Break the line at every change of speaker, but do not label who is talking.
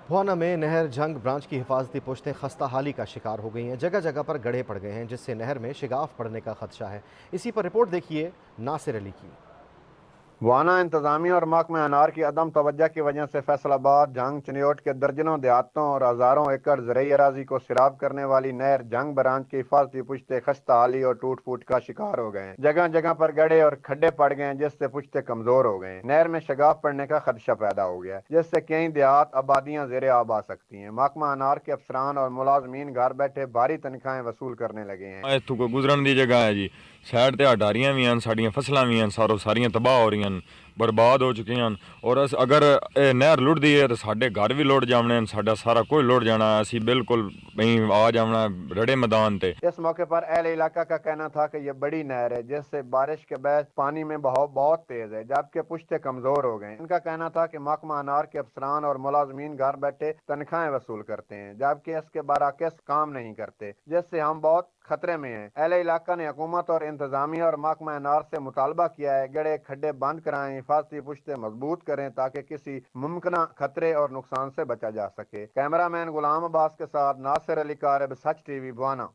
भुआना में नहर जंग ब्रांच की हिफाजती पुश्तें खस्ता हाली का शिकार हो गई हैं। जगह जगह पर गड्ढे पड़ गए हैं, जिससे नहर में शिगाफ पड़ने का खदशा है। इसी पर रिपोर्ट देखिए नासिर अली की।
वाना इंतजामिया और महकमा अनार की अदम तवज्जो की वजह से फैसलाबाद, जंग, चनियोट के दर्जनों देहातों और हज़ारों एकड़ ज़रई अराजी को सिराब करने वाली नहर जंग ब्रांच की हिफाजती पुश्ते खस्ता हाली और टूट फूट का शिकार हो गए हैं। जगह जगह पर गड्ढे और खड्डे पड़ गए हैं, जिससे पुश्ते कमजोर हो गए हैं। नहर में शगाफ पड़ने का खदशा पैदा हो गया है, जिससे कई देहात आबादियां ज़ेरे आब आ सकती हैं। महकमा अनार के अफसरान और मुलाजमीन घर बैठे भारी तनख्वाहें वसूल करने लगे हैं।
इत्थों कोई गुजरन दी जगह है जी, साइड ते अटारियां भी हैं, साड़ियां फसलां भी हैं, सारियां तबाह हो रही हैं, बर्बाद हो चुकी हैं। और अगर नहर लुढ़दी है तो साढ़े घर भी लुढ़ जाने, साढ़ा सारा कुछ लुढ़ जाना। असी बिल्कुल आ जाना रड़े मैदान ते।
इस मौके पर अहले इलाका का कहना था कि यह बड़ी नहर है, जिससे बारिश के बाद पानी में बहाव बहुत तेज है, जबकि पुश्ते कमजोर हो गए। इनका कहना था कि महकमा अनार के अफसरान और मुलाजमीन घर बैठे तनख्वाहें वसूल करते हैं, जबकि इसके बरअक्स काम नहीं करते, जिससे हम बहुत खतरे में हैं। अहले इलाका ने हुकूमत और इंतजामिया और महकमा अनार से मुतालबा किया है, गड़े खड्डे बंद कराएं, हिफाजती पुश्ते मजबूत करें, ताकि किसी मुमकिन खतरे और नुकसान से बचा जा सके। कैमरा मैन गुलाम अब्बास के साथ नासिर अली कारब, सच टीवी, बुआना।